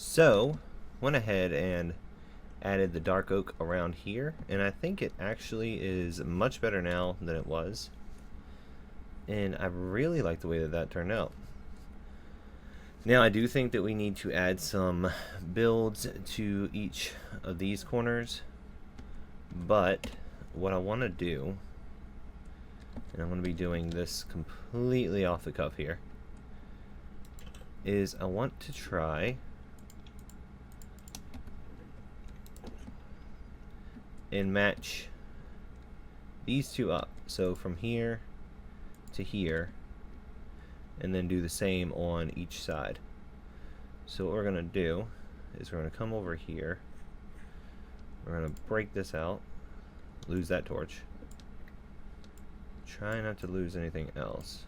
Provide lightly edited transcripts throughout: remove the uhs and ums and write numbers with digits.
So, went ahead and added the dark oak around here, and I think it actually is much better now than it was. And I really like the way that that turned out. Now, I do think that we need to add some builds to each of these corners, but what I want to do, and I'm going to be doing this completely off the cuff here, is I want to try and match these two up. So from here to here, and then do the same on each side. So what we're going to do is we're going to come over here. We're going to break this out, lose that torch. Try not to lose anything else.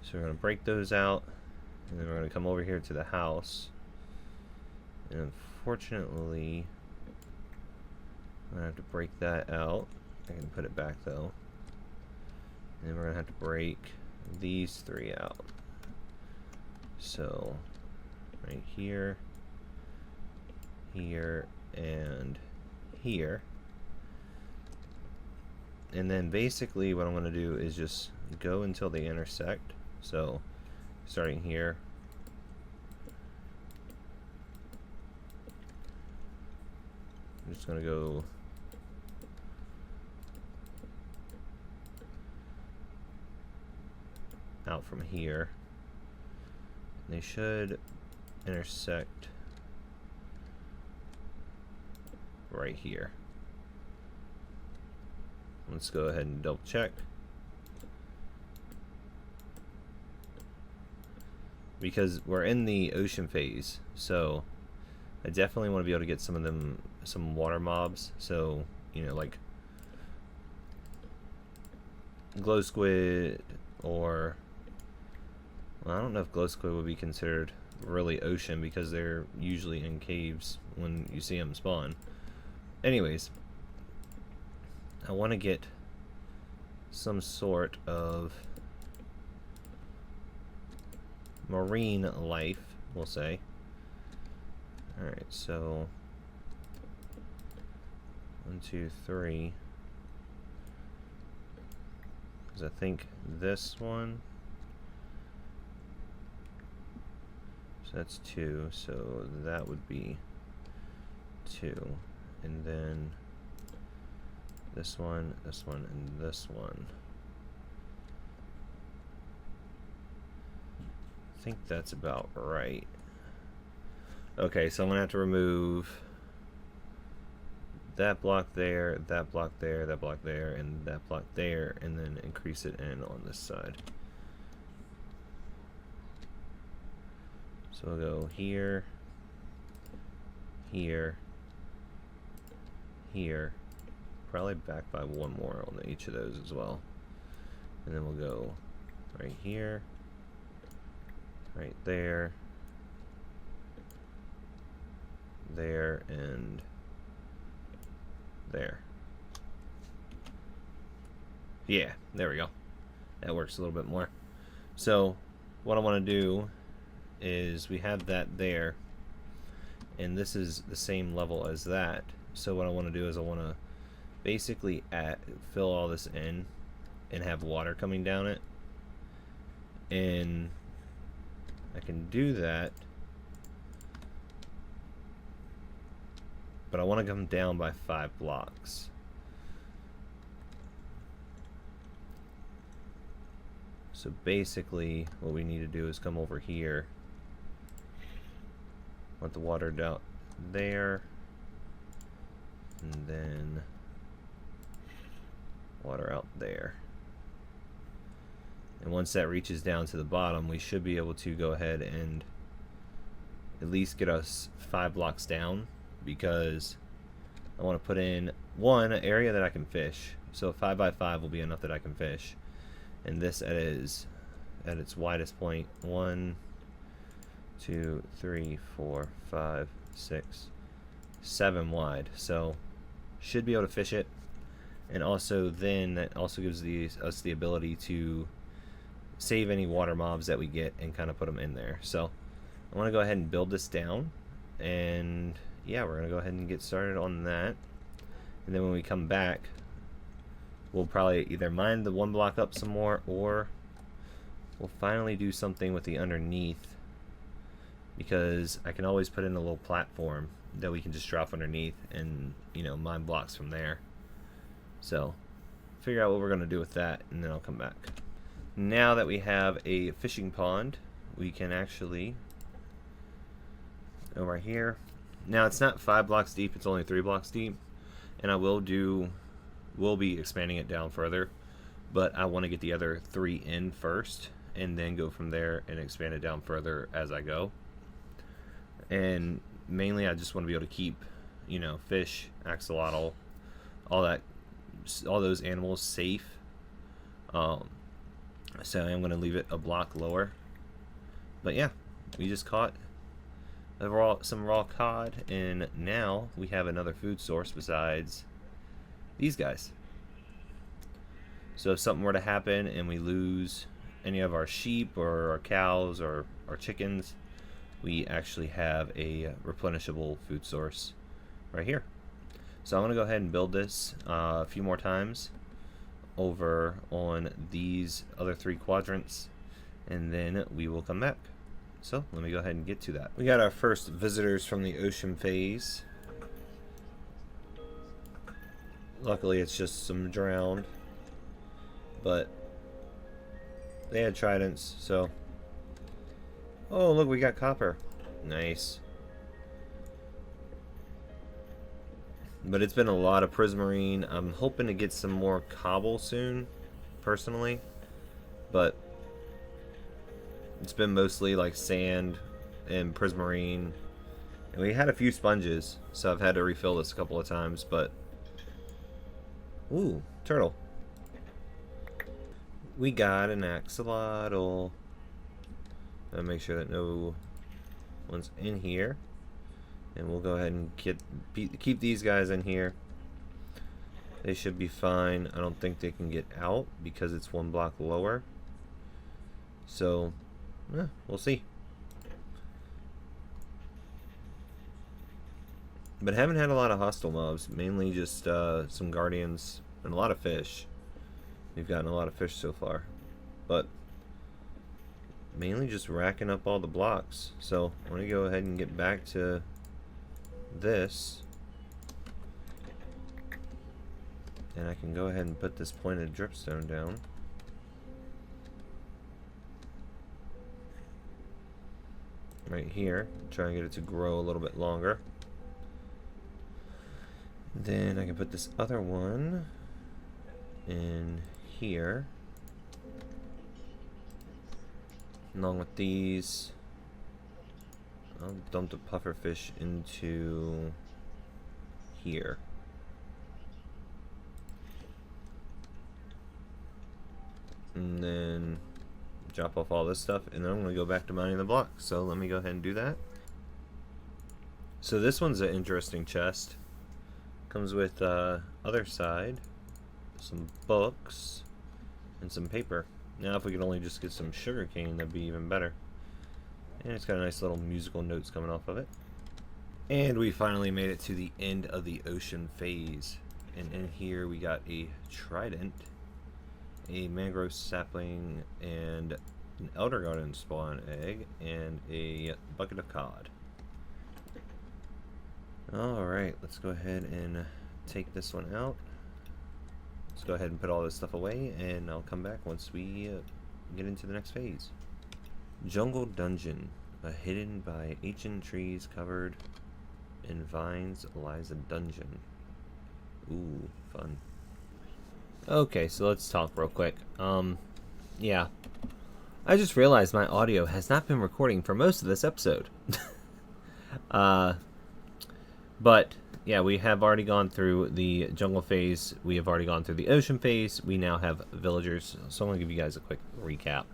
So we're going to break those out, and then we're going to come over here to the house. And unfortunately, I'm going to have to break that out. I can put it back though. And then we're going to have to break these three out. So, right here, here, and here. And then basically what I'm going to do is just go until they intersect. So, starting here. I'm just going to go out from here. They should intersect right here. Let's go ahead and double check. Because we're in the ocean phase, so I definitely want to be able to get some of them, some water mobs. So, you know, like glow squid, or well, I don't know if glow squid would be considered really ocean because they're usually in caves when you see them spawn. Anyways, I want to get some sort of marine life, we'll say. Alright, so 1, 2, 3. Because I think this one, so that's 2, so that would be 2. And then this one, and this one. I think that's about right. Okay, so I'm gonna have to remove that block there, that block there, that block there, and that block there, and then increase it in on this side. So we'll go here, here, here, probably back by one more on each of those as well. And then we'll go right here, right there, there, and there. Yeah, there we go. That works a little bit more. So what I want to do is we have that there, and this is the same level as that. So what I want to do is I want to basically fill all this in and have water coming down it, and I can do that, but I want to come down by 5 blocks. So basically what we need to do is come over here, want the water down there, and then water out there. And once that reaches down to the bottom, we should be able to go ahead and at least get us 5 blocks down, because I want to put in an area that I can fish. So 5 by 5 will be enough that I can fish. And this is at its widest point, 1, 2, 3, 4, 5, 6, 7 wide. So should be able to fish it. And also then that also gives us the ability to save any water mobs that we get and kind of put them in there. So I want to go ahead and build this down, and yeah, we're gonna go ahead and get started on that. And then when we come back, we'll probably either mine the one block up some more, or we'll finally do something with the underneath, because I can always put in a little platform that we can just drop underneath and, you know, mine blocks from there. So figure out what we're going to do with that, and then I'll come back. Now that we have a fishing pond, we can actually, over here, now it's not 5 blocks deep, it's only 3 blocks deep, and I will be expanding it down further, but I want to get the other 3 in first and then go from there and expand it down further as I go. And mainly I just want to be able to keep, you know, fish, axolotl, all those animals safe. So I'm going to leave it a block lower. But yeah, we just caught some raw cod, and now we have another food source besides these guys. So if something were to happen and we lose any of our sheep or our cows or our chickens, we actually have a replenishable food source right here. So I'm going to go ahead and build this a few more times over on these other 3 quadrants, and then we will come back. So let me go ahead and get to that. We got our first visitors from the ocean phase. Luckily it's just some drowned, but they had tridents, so. Oh, look, we got copper. Nice. But it's been a lot of prismarine. I'm hoping to get some more cobble soon, personally. But it's been mostly like sand and prismarine. And we had a few sponges, so I've had to refill this a couple of times, but. Ooh, turtle. We got an axolotl. I'll make sure that no one's in here, and we'll go ahead and keep these guys in here. They should be fine. I don't think they can get out because it's 1 block lower. So, we'll see. But haven't had a lot of hostile mobs. Mainly just some guardians and a lot of fish. We've gotten a lot of fish so far, but mainly just racking up all the blocks. So I'm going to go ahead and get back to this, and I can go ahead and put this pointed dripstone down. Right here, try and get it to grow a little bit longer. Then I can put this other one in here, along with these. I'll dump the pufferfish into here. And then drop off all this stuff, and then I'm going to go back to mining the blocks. So let me go ahead and do that. So this one's an interesting chest. Comes with other side, some books, and some paper. Now if we could only just get some sugar cane, that'd be even better. And it's got a nice little musical notes coming off of it. And we finally made it to the end of the ocean phase. And in here we got a trident, a mangrove sapling, and an elder garden spawn egg, and a bucket of cod. Alright, let's go ahead and take this one out. Let's go ahead and put all this stuff away, and I'll come back once we get into the next phase. Jungle Dungeon. Hidden by ancient trees covered in vines lies a dungeon. Ooh, fun. Okay, so let's talk real quick. Yeah. I just realized my audio has not been recording for most of this episode. But, yeah, we have already gone through the jungle phase. We have already gone through the ocean phase. We now have villagers. So I'm going to give you guys a quick recap.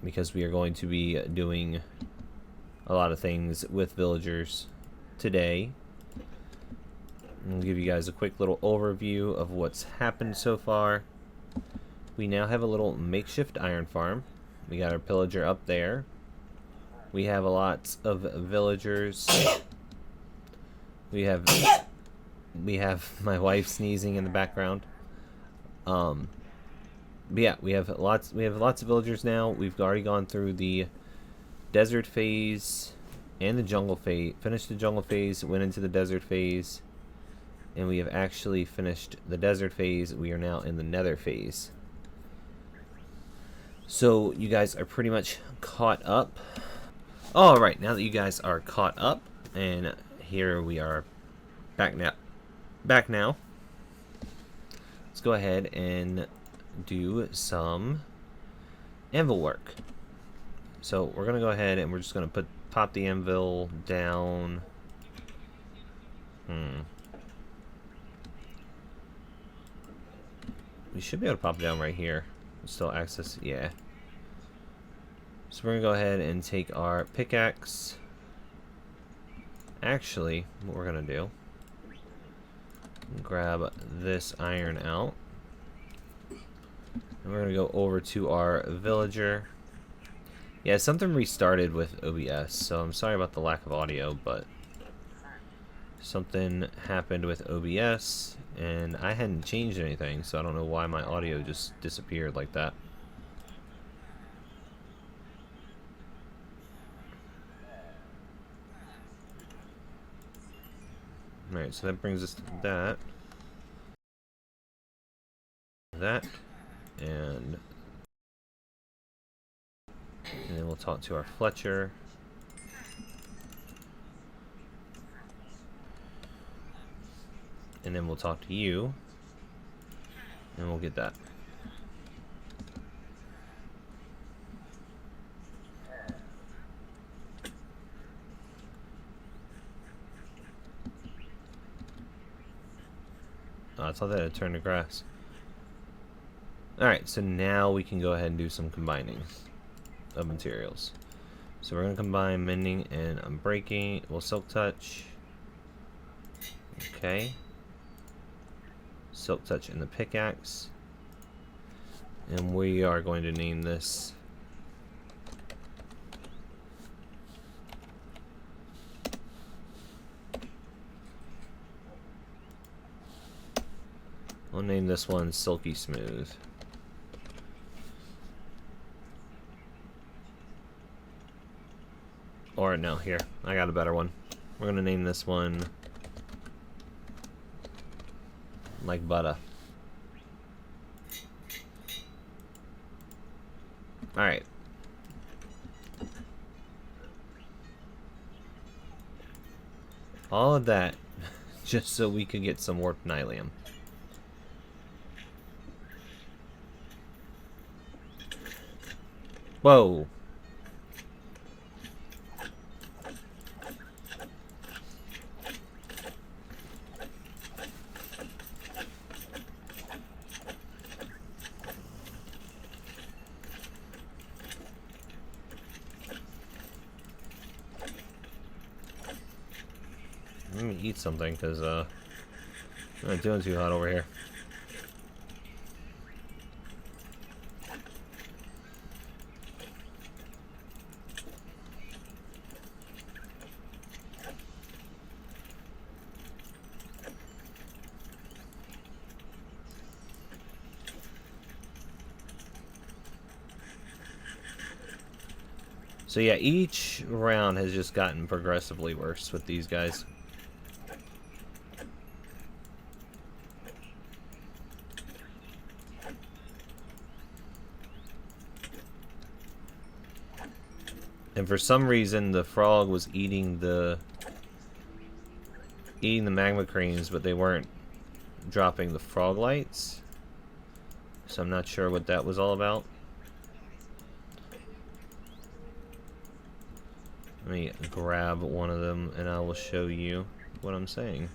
Because we are going to be doing a lot of things with villagers today. I'll give you guys a quick little overview of what's happened so far. We now have a little makeshift iron farm. We got our pillager up there. We have a lot of villagers. We have my wife sneezing in the background. But yeah, we have lots of villagers now. We've already gone through the desert phase and the jungle phase. Finished the jungle phase, went into the desert phase, and we have actually finished the desert phase. We are now in the nether phase. So you guys are pretty much caught up. Alright, now that you guys are caught up, and here we are back now. Let's go ahead and do some anvil work. So we're gonna go ahead and we're just gonna pop the anvil down. We should be able to pop it down right here. Still access, yeah. So we're gonna go ahead and take our pickaxe. Actually, what we're gonna do, grab this iron out, and we're gonna go over to our villager. Yeah, something restarted with OBS, so I'm sorry about the lack of audio, but something happened with OBS, and I hadn't changed anything, so I don't know why my audio just disappeared like that. Alright, so that brings us to that, and then we'll talk to our Fletcher. And then we'll talk to you, and we'll get that. Oh, I thought that had turned to grass. Alright, so now we can go ahead and do some combining of materials. So we're going to combine mending and unbreaking. We'll silk touch. Okay. Silk touch in the pickaxe. And we are going to name this I'll name this one Silky Smooth. Or no, here, I got a better one. We're gonna name this one like butter. Alright. All of that just so we could get some warped nylium. Whoa. Let me eat something, because I'm not doing too hot over here. So yeah, each round has just gotten progressively worse with these guys. And for some reason, the frog was eating the magma creams, but they weren't dropping the frog lights. So I'm not sure what that was all about. Let me grab one of them, and I will show you what I'm saying.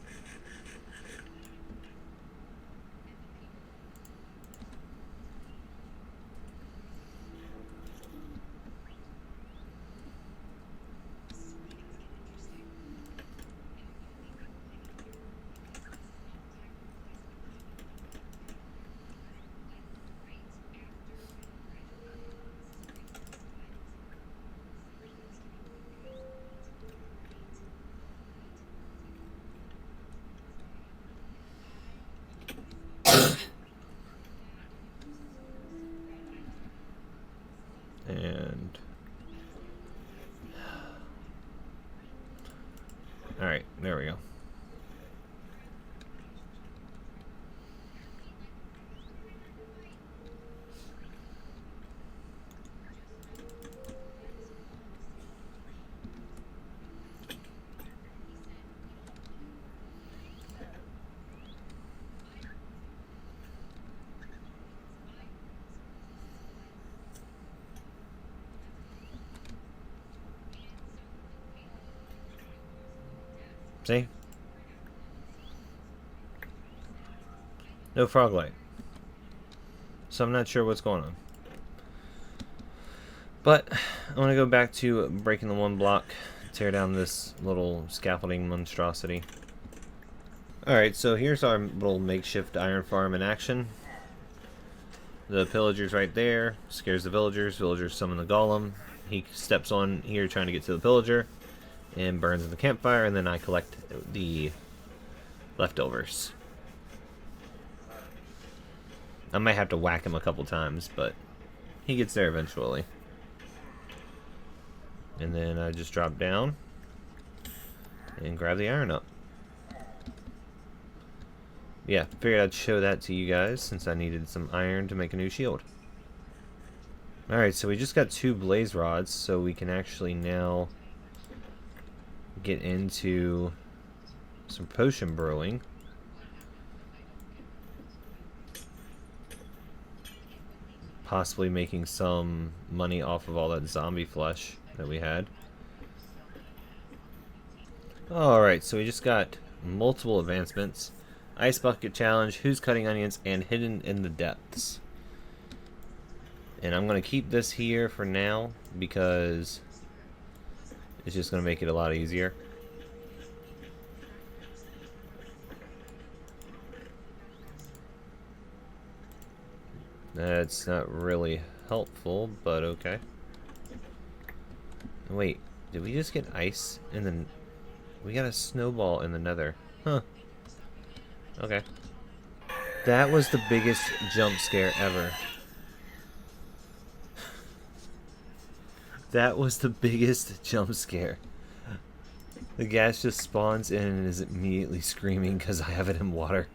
There we go. See? No frog light. So I'm not sure what's going on. But I want to go back to breaking the one block, tear down this little scaffolding monstrosity. Alright, so here's our little makeshift iron farm in action. The pillager's right there, scares the villagers. Villagers summon the golem. He steps on here trying to get to the pillager and burns in the campfire, and then I collect the leftovers. I might have to whack him a couple times, but he gets there eventually. And then I just drop down and grab the iron up. Yeah, figured I'd show that to you guys since I needed some iron to make a new shield. Alright, so we just got 2 blaze rods, so we can actually now get into some potion brewing. Possibly making some money off of all that zombie flesh that we had. Alright, so we just got multiple advancements. Ice Bucket Challenge, Who's Cutting Onions, and Hidden in the Depths. And I'm going to keep this here for now because it's just going to make it a lot easier. That's not really helpful, but okay. Wait, did we just get ice in the... We got a snowball in the nether. Huh. Okay. That was the biggest jump scare ever. That was the biggest jump scare. The gas just spawns in and is immediately screaming because I have it in water.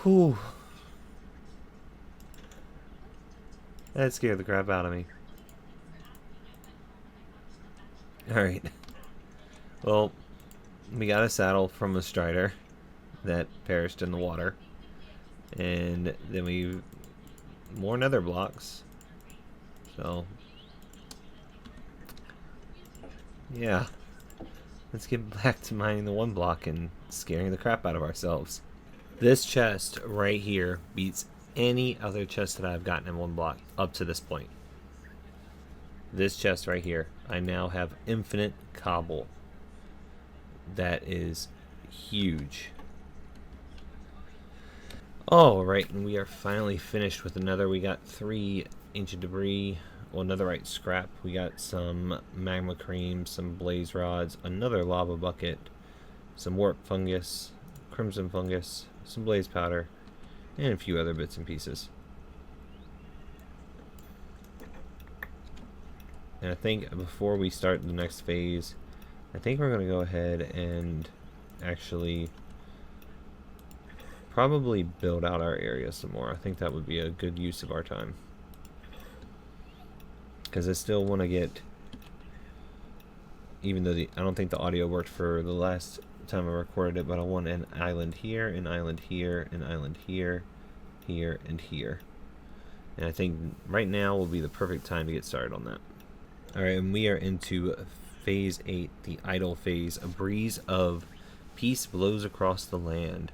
Whew. That scared the crap out of me. Alright. Well, we got a saddle from a strider that perished in the water. And then we... more nether blocks. So... yeah. Let's get back to mining the one block and scaring the crap out of ourselves. This chest right here beats any other chest that I've gotten in one block up to this point. This chest right here, I now have infinite cobble. That is huge. Alright, and we are finally finished with another. We got 3 ancient debris, well, netherite scrap. We got some magma cream, some blaze rods, another lava bucket, some warp fungus, crimson fungus, some blaze powder, and a few other bits and pieces. And I think before we start the next phase, I think we're going to go ahead and actually probably build out our area some more. I think that would be a good use of our time. Because I still want to get, even though I don't think the audio worked for the last time I recorded it, but I want an island here, an island here, an island here, here, and here. And I think right now will be the perfect time to get started on that. Alright, and we are into phase 8, the idle phase. A breeze of peace blows across the land.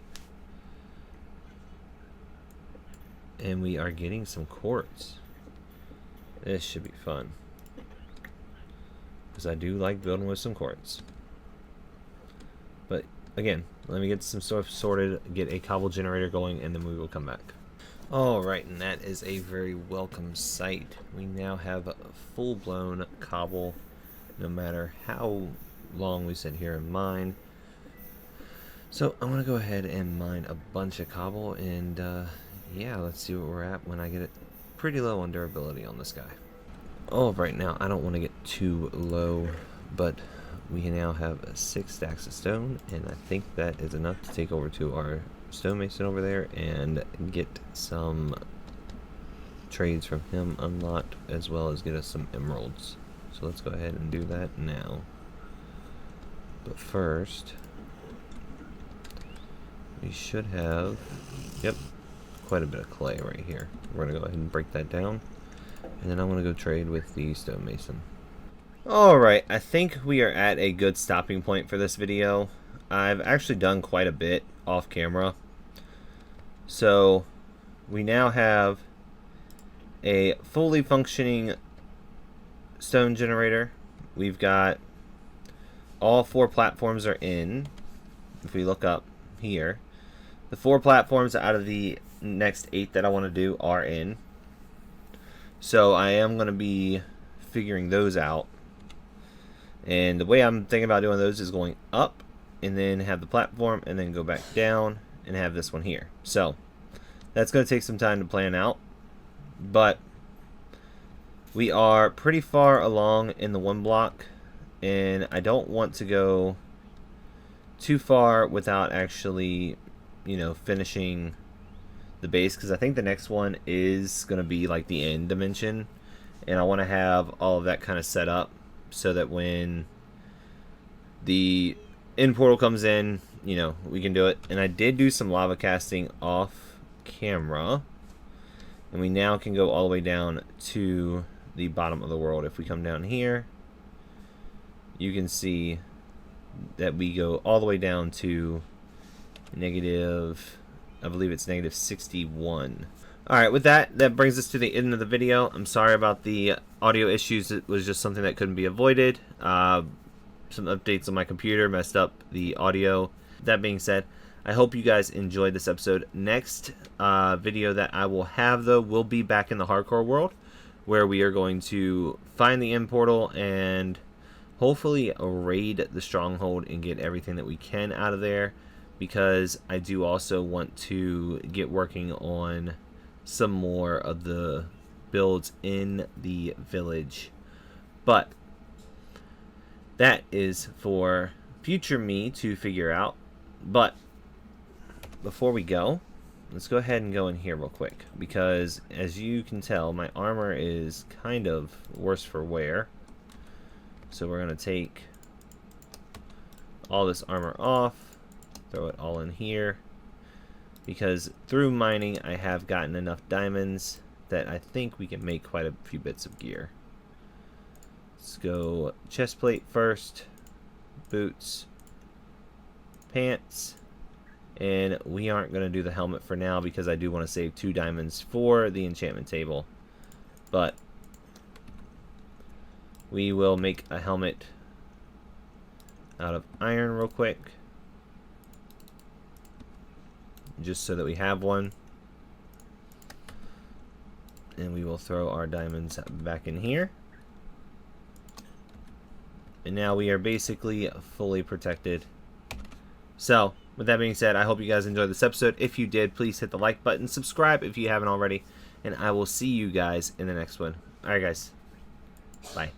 And we are getting some quartz. This should be fun. Because I do like building with some quartz. But again, let me get some stuff sorted, get a cobble generator going, and then we will come back. Alright, and that is a very welcome sight. We now have a full-blown cobble, no matter how long we sit here and mine. So I'm going to go ahead and mine a bunch of cobble, and yeah, let's see what we're at when I get it pretty low on durability on this guy. Oh, right now, I don't want to get too low, but we now have 6 stacks of stone, and I think that is enough to take over to our stonemason over there and get some trades from him unlocked, as well as get us some emeralds. So let's go ahead and do that now. But first, we should have, yep, quite a bit of clay right here. We're gonna go ahead and break that down, and then I'm gonna go trade with the stonemason. Alright, I think we are at a good stopping point for this video. I've actually done quite a bit off camera. So we now have a fully functioning stone generator. We've got all 4 platforms are in. If we look up here, the 4 platforms out of the next 8 that I want to do are in. So I am going to be figuring those out. And the way I'm thinking about doing those is going up and then have the platform and then go back down and have this one here. So that's going to take some time to plan out, but we are pretty far along in the 1 block, and I don't want to go too far without actually, you know, finishing the base, because I think the next one is going to be like the end dimension, and I want to have all of that kind of set up so that when the end portal comes in, you know, we can do it. And I did do some lava casting off camera, and we now can go all the way down to the bottom of the world. If we come down here, you can see that we go all the way down to negative, I believe it's negative 61. Alright, with that brings us to the end of the video. I'm sorry about the audio issues. It was just something that couldn't be avoided. Some updates on my computer messed up the audio. That being said, I hope you guys enjoyed this episode. Next video that I will have, though, will be back in the hardcore world, where we are going to find the end portal and hopefully raid the stronghold and get everything that we can out of there, because I do also want to get working on some more of the builds in the village. But that is for future me to figure out. But before we go, let's go ahead and go in here real quick, because as you can tell, my armor is kind of worse for wear. So we're going to take all this armor off, throw it all in here, because through mining I have gotten enough diamonds that I think we can make quite a few bits of gear. Let's go chest plate first, boots, pants, and we aren't going to do the helmet for now because I do want to save 2 diamonds for the enchantment table. But we will make a helmet out of iron real quick, just so that we have one. And we will throw our diamonds back in here. And now we are basically fully protected. So, with that being said, I hope you guys enjoyed this episode. If you did, please hit the like button, subscribe if you haven't already, and I will see you guys in the next one. Alright guys, bye.